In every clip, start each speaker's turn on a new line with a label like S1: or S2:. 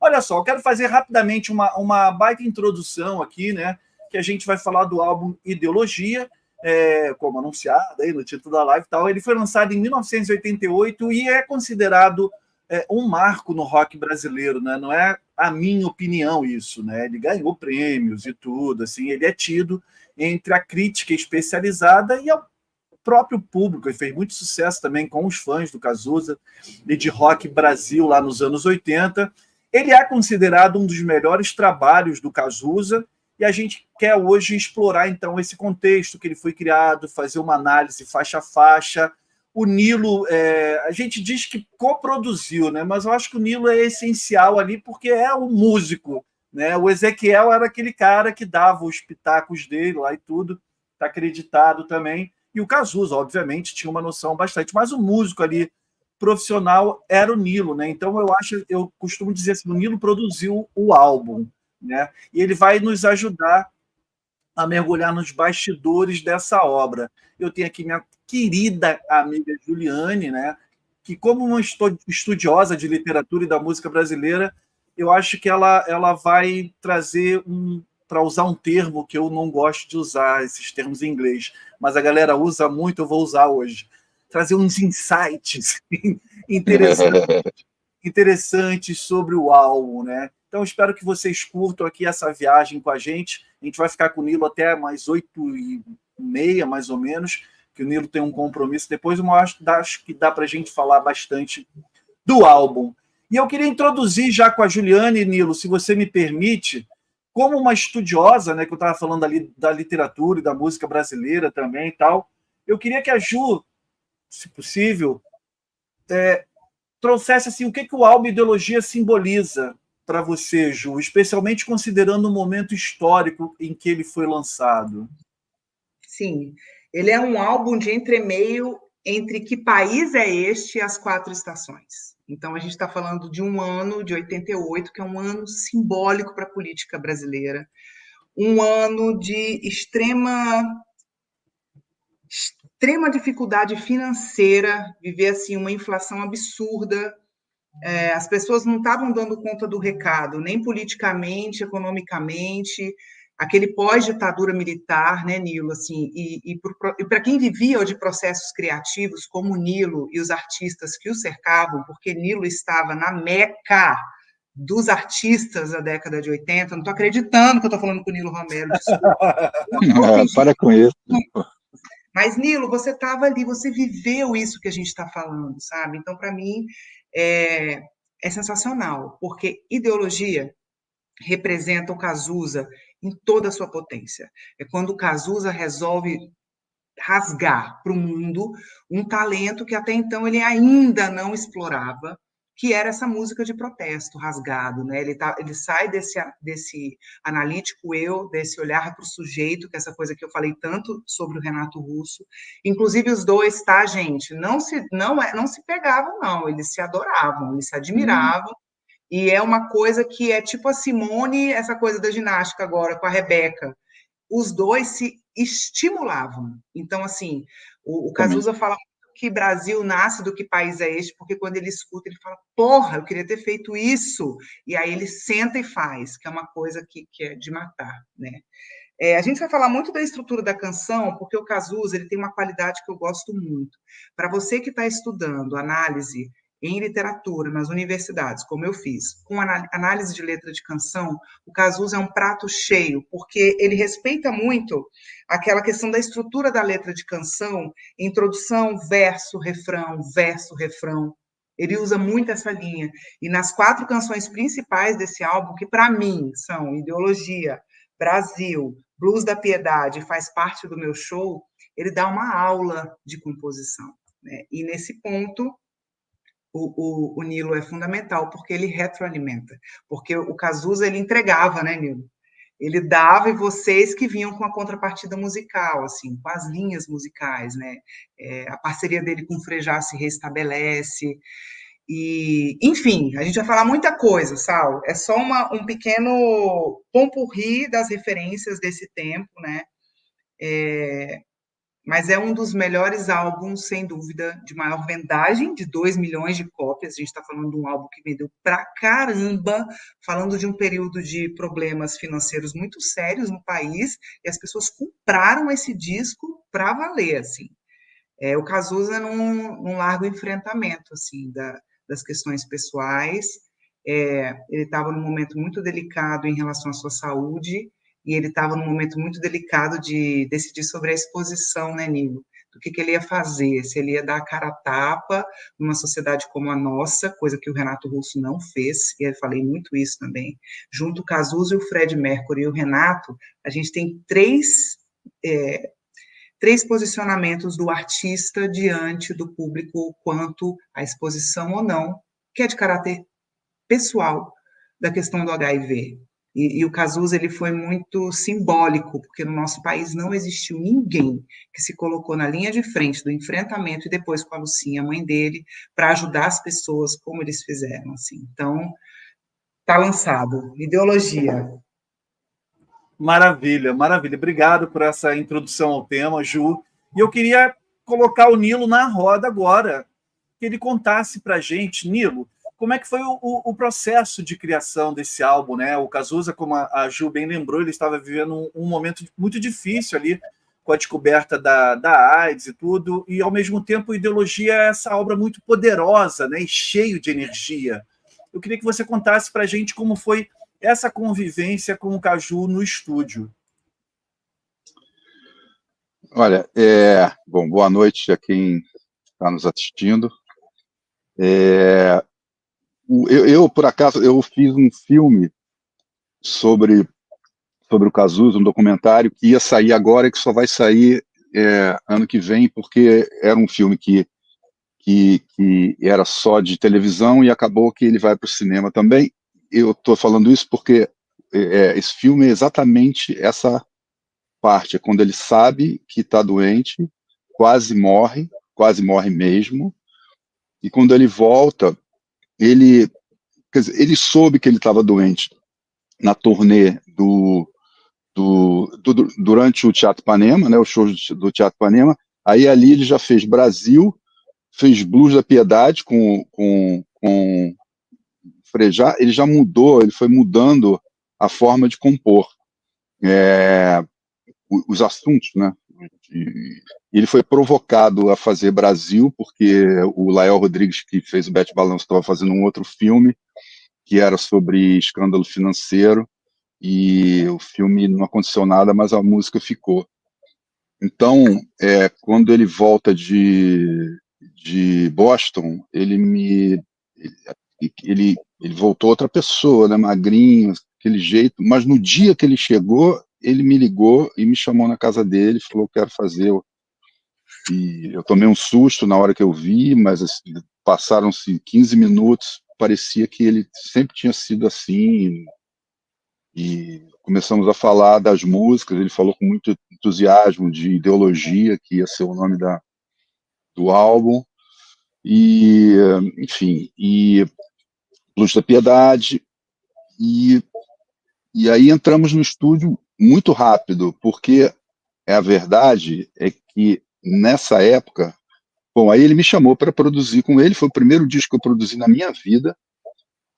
S1: Olha só, eu quero fazer rapidamente uma baita introdução aqui, né? Que a gente vai falar do álbum Ideologia, como anunciado aí no título da live e tal. Ele foi lançado em 1988 e é considerado um marco no rock brasileiro, né? Não é a minha opinião isso, né? Ele ganhou prêmios e tudo, assim, ele é tido entre a crítica especializada e o próprio público. Ele fez muito sucesso também com os fãs do Cazuza e de rock Brasil lá nos anos 80. Ele é considerado um dos melhores trabalhos do Cazuza e a gente quer hoje explorar, então, esse contexto que ele foi criado, fazer uma análise faixa a faixa. O Nilo, a gente diz que coproduziu, né? Mas eu acho que o Nilo é essencial ali porque é o músico, né? O Ezequiel era aquele cara que dava os pitacos dele lá e tudo, está acreditado também. E o Cazuza, obviamente, tinha uma noção bastante, mas o músico ali profissional era o Nilo, né? Então eu costumo dizer assim, o Nilo produziu o álbum, né? E ele vai nos ajudar a mergulhar nos bastidores dessa obra. Eu tenho aqui minha querida amiga Juliane, né? Que como uma estudiosa de literatura e da música brasileira, eu acho que ela vai trazer para usar um termo que eu não gosto de usar, esses termos em inglês, mas a galera usa muito, eu vou usar hoje. Trazer uns insights interessantes sobre o álbum, né? Então, espero que vocês curtam aqui essa viagem com a gente. A gente vai ficar com o Nilo até mais 8h30, mais ou menos, que o Nilo tem um compromisso. Depois eu acho que dá para a gente falar bastante do álbum. E eu queria introduzir já com a Juliane, Nilo, se você me permite, como uma estudiosa, né, que eu estava falando ali da literatura e da música brasileira também e tal, eu queria que a Ju, se possível, trouxesse assim, o que o álbum Ideologia simboliza para você, Ju, especialmente considerando o momento histórico em que ele foi lançado.
S2: Sim, ele é um álbum de entremeio entre Que País é Este e As Quatro Estações. Então, a gente está falando de um ano de 88, que é um ano simbólico para a política brasileira, um ano de extrema dificuldade financeira, viver assim uma inflação absurda. As pessoas não estavam dando conta do recado, nem politicamente, economicamente, aquele pós-ditadura militar, né, Nilo? Assim, e para quem vivia de processos criativos, como o Nilo e os artistas que o cercavam, porque Nilo estava na meca dos artistas da década de 80, não estou acreditando que eu estou falando com o Nilo Romero, desculpa.
S3: Para com isso.
S2: Mas, Nilo, você estava ali, você viveu isso que a gente está falando, sabe? Então, para mim, é sensacional, porque ideologia representa o Cazuza em toda a sua potência. É quando o Cazuza resolve rasgar para o mundo um talento que até então ele ainda não explorava, que era essa música de protesto rasgado, né? Ele sai desse analítico eu, desse olhar para o sujeito, que é essa coisa que eu falei tanto sobre o Renato Russo. Inclusive os dois, tá, gente? Não se pegavam, não. Eles se adoravam, eles se admiravam. E é uma coisa que é tipo a Simone, essa coisa da ginástica agora com a Rebeca. Os dois se estimulavam. Então, assim, o Cazuza fala que Brasil nasce do Que País é Este, porque quando ele escuta, ele fala, porra, eu queria ter feito isso. E aí ele senta e faz, que é uma coisa que é de matar, né? A gente vai falar muito da estrutura da canção, porque o Cazuza ele tem uma qualidade que eu gosto muito. Para você que está estudando análise em literatura nas universidades, como eu fiz, com análise de letra de canção, o Cazuza é um prato cheio, porque ele respeita muito aquela questão da estrutura da letra de canção, introdução, verso, refrão. Ele usa muito essa linha. E nas 4 canções principais desse álbum, que para mim são Ideologia, Brasil, Blues da Piedade, faz parte do meu show, ele dá uma aula de composição, né? E nesse ponto, o Nilo é fundamental, porque ele retroalimenta. Porque o Cazuza, ele entregava, né, Nilo? Ele dava e vocês que vinham com a contrapartida musical, assim, com as linhas musicais, né? A parceria dele com o Frejá se restabelece. E, enfim, a gente vai falar muita coisa, Sal. É só um pequeno pompurri das referências desse tempo, né? mas é um dos melhores álbuns, sem dúvida, de maior vendagem, de 2 milhões de cópias. A gente está falando de um álbum que vendeu pra caramba, falando de um período de problemas financeiros muito sérios no país, e as pessoas compraram esse disco para valer, assim. O Cazuza num largo enfrentamento, assim, das questões pessoais. Ele estava num momento muito delicado em relação à sua saúde, e ele estava num momento muito delicado de decidir sobre a exposição, né, Nilo? Do que ele ia fazer, se ele ia dar a cara a tapa numa sociedade como a nossa, coisa que o Renato Russo não fez, e eu falei muito isso também. Junto o Cazuza e o Fred Mercury e o Renato, a gente tem três posicionamentos do artista diante do público quanto à exposição ou não, que é de caráter pessoal da questão do HIV. E o Cazuza ele foi muito simbólico, porque no nosso país não existiu ninguém que se colocou na linha de frente do enfrentamento e depois com a Lucinha, a mãe dele, para ajudar as pessoas como eles fizeram. Assim. Então, está lançado. Ideologia.
S1: Maravilha, maravilha. Obrigado por essa introdução ao tema, Ju. E eu queria colocar o Nilo na roda agora, que ele contasse para a gente, Nilo, como é que foi o processo de criação desse álbum, né? O Cazuza, como a Ju bem lembrou, ele estava vivendo um momento muito difícil ali, com a descoberta da AIDS e tudo, e ao mesmo tempo Ideologia é essa obra muito poderosa, né? E cheio de energia. Eu queria que você contasse para a gente como foi essa convivência com o Caju no estúdio.
S3: Olha, bom, boa noite a quem está nos assistindo. Por acaso, eu fiz um filme sobre o Cazuza, um documentário que ia sair agora e que só vai sair ano que vem, porque era um filme que era só de televisão e acabou que ele vai para o cinema também. Eu estou falando isso porque esse filme é exatamente essa parte, é quando ele sabe que está doente, quase morre mesmo, e quando ele volta, quer dizer, ele soube que ele estava doente na turnê durante o Teatro Ipanema, né, os shows do Teatro Ipanema. Aí ali ele já fez Brasil, fez Blues da Piedade com Frejá. Ele já mudou, ele foi mudando a forma de compor os assuntos, né? E ele foi provocado a fazer Brasil porque o Lael Rodrigues, que fez o Bete Balanço, estava fazendo um outro filme que era sobre escândalo financeiro, e o filme não aconteceu nada, mas a música ficou. Então, quando ele volta de Boston, ele voltou outra pessoa, né, magrinho, aquele jeito, mas no dia que ele chegou, ele me ligou e me chamou na casa dele, falou: quero fazer. E eu tomei um susto na hora que eu vi, mas assim, passaram-se 15 minutos, parecia que ele sempre tinha sido assim, e começamos a falar das músicas. Ele falou com muito entusiasmo de Ideologia, que ia ser o nome do álbum, e enfim, e Luz da Piedade, e aí entramos no estúdio muito rápido, porque a verdade é que nessa época, bom, aí ele me chamou para produzir com ele, foi o primeiro disco que eu produzi na minha vida,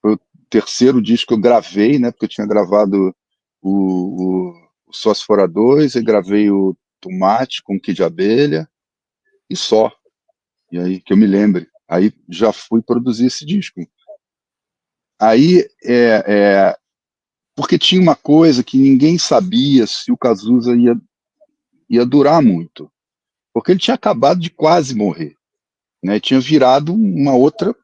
S3: foi o terceiro disco que eu gravei, né, porque eu tinha gravado o Só Se Fora Dois, e gravei o Tomate com Kid Abelha, e só, e aí que eu me lembre, aí já fui produzir esse disco. Aí, porque tinha uma coisa que ninguém sabia se o Cazuza ia durar muito, porque ele tinha acabado de quase morrer, né? Tinha virado uma outra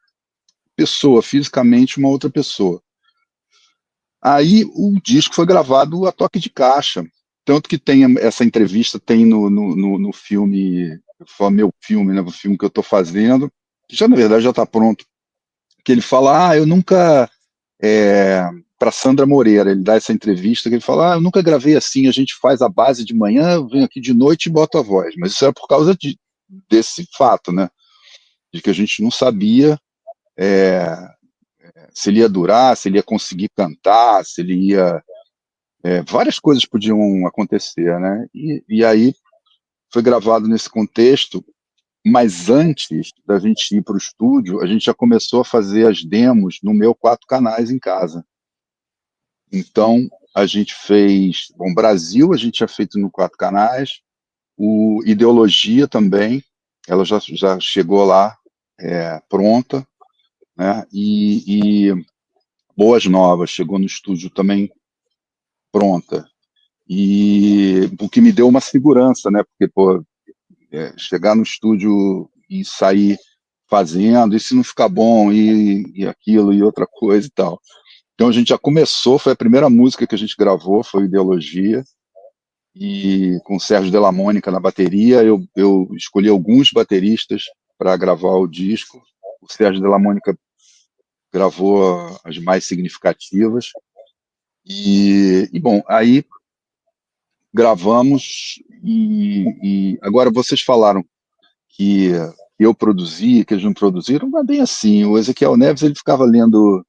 S3: pessoa, fisicamente uma outra pessoa. Aí o disco foi gravado a toque de caixa, tanto que tem essa entrevista, tem no filme, meu filme, né, o filme que eu estou fazendo, que já na verdade já está pronto, que ele fala: eu nunca, para Sandra Moreira, ele dá essa entrevista, que ele fala: eu nunca gravei assim, a gente faz a base de manhã, eu venho aqui de noite e boto a voz. Mas isso era por causa desse fato, né, de que a gente não sabia se ele ia durar, se ele ia conseguir cantar, se ele ia... várias coisas podiam acontecer, né, e aí foi gravado nesse contexto, mas antes da gente ir para o estúdio, a gente já começou a fazer as demos no meu 4 canais em casa. Então, a gente fez... Bom, Brasil a gente tinha feito no 4 canais, o Ideologia também, ela já chegou lá pronta, né? E Boas Novas chegou no estúdio também pronta. E o que me deu uma segurança, né? Porque, pô, chegar no estúdio e sair fazendo, e se não ficar bom, e aquilo, e outra coisa e tal. Então a gente já começou, foi a primeira música que a gente gravou, foi Ideologia, e com o Sérgio Della Mônica na bateria, eu escolhi alguns bateristas para gravar o disco. O Sérgio Della Mônica gravou as mais significativas, e bom, aí gravamos, e agora vocês falaram que eu produzi, que eles não produziram, não é bem assim. O Ezequiel Neves ele ficava lendo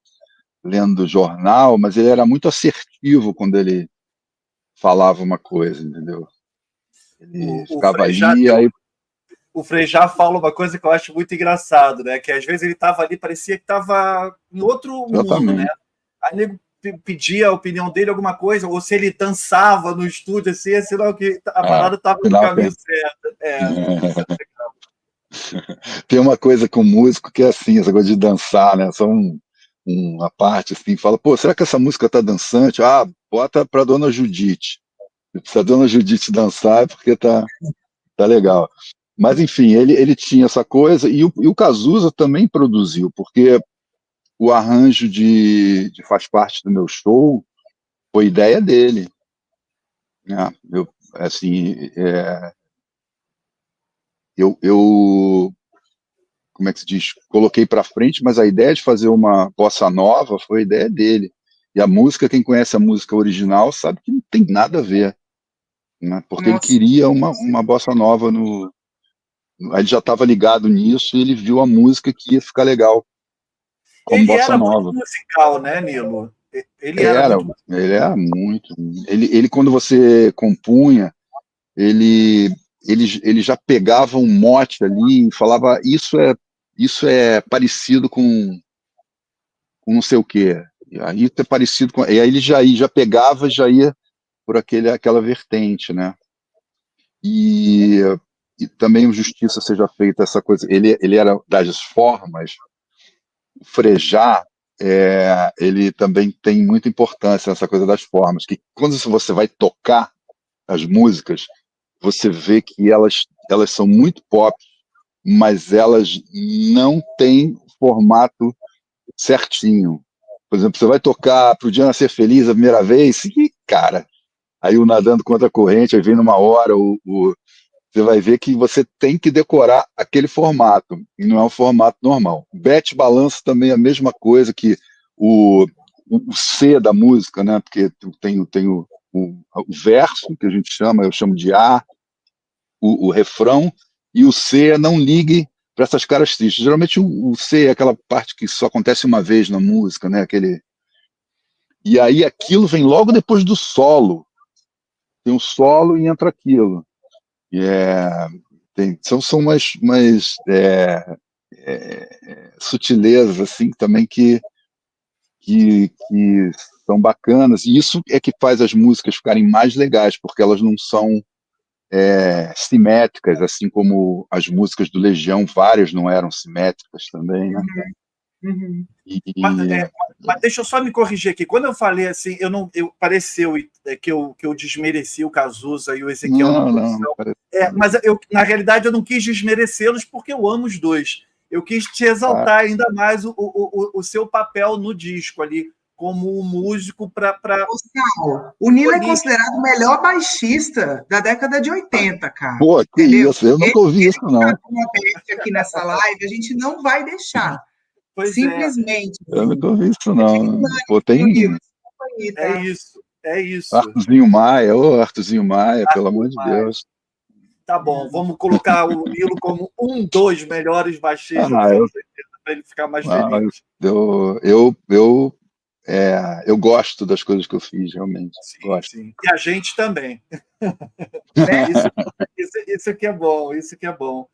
S3: jornal, mas ele era muito assertivo quando ele falava uma coisa, entendeu? Ele
S1: O
S3: ficava ali, aí...
S1: O Frejá fala uma coisa que eu acho muito engraçado, né? Que às vezes ele estava ali, parecia que estava em outro mundo, né? Aí ele pedia a opinião dele, alguma coisa, ou se ele dançava no estúdio, assim, sinal que a parada estava no caminho certo.
S3: Tem uma coisa com músico que é assim, essa coisa de dançar, né? Só uma parte assim, fala, pô, será que essa música tá dançante? Ah, bota pra Dona Judite. Se a Dona Judite dançar é porque tá legal. Mas, enfim, ele tinha essa coisa, e o Cazuza também produziu, porque o arranjo de Faz Parte do Meu Show foi ideia dele. Né? Como é que se diz? Coloquei para frente, mas a ideia de fazer uma bossa nova foi ideia dele. E a música, quem conhece a música original sabe que não tem nada a ver. Né? Porque ele queria uma bossa nova ele já estava ligado nisso e ele viu a música que ia ficar legal como
S1: ele
S3: bossa
S1: era
S3: nova.
S1: muito musical, né, Nilo? Ele era
S3: muito. Ele quando você compunha, ele já pegava um mote ali e falava isso é parecido com não sei o quê. E aí isso é parecido com... E aí ele já pegava, já ia por aquela vertente, né? E também justiça seja feita essa coisa. Ele era das formas. O Frejá, ele também tem muita importância nessa coisa das formas, que quando você vai tocar as músicas, você vê que elas são muito pop, mas elas não têm formato certinho. Por exemplo, você vai tocar Pro Dia Nascer Feliz a primeira vez, e, cara, aí o Nadando Contra a Corrente, aí vem numa hora, você vai ver que você tem que decorar aquele formato, e não é um formato normal. Bete Balanço também é a mesma coisa que o C da música, né? Porque tem o verso, que a gente chama, eu chamo de A, o refrão, e o C é não ligue para essas características. Geralmente o C é aquela parte que só acontece uma vez na música, né? E aí aquilo vem logo depois do solo. Tem um solo e entra aquilo. E são umas sutilezas assim também que são bacanas, e isso é que faz as músicas ficarem mais legais, porque elas não são simétricas, assim como as músicas do Legião, várias não eram simétricas também, né?
S2: Uhum.
S1: Mas deixa eu só me corrigir aqui. Quando eu falei assim, pareceu que eu desmereci o Cazuza e o Ezequiel na produção. Mas na realidade eu não quis desmerecê-los porque eu amo os dois. Eu quis te exaltar ainda mais o seu papel no disco ali, como músico para.
S2: O Nilo é considerado o melhor baixista da década de 80, cara.
S3: Pô, que entendeu? Isso, eu nunca ouvi isso, não.
S2: Aqui nessa live, a gente não vai deixar. Simplesmente.
S3: Eu nunca ouvi isso, não. Pô, tem...
S1: É isso.
S3: Arthurzinho Maia, Arthurzinho Maia, pelo amor de Deus.
S1: Tá bom, vamos colocar o Nilo como um dos melhores baixistas para ele ficar mais feliz.
S3: eu gosto das coisas que eu fiz, realmente.
S1: Sim,
S3: Gosto.
S1: sim. E a gente também. Isso que é bom, isso que é bom.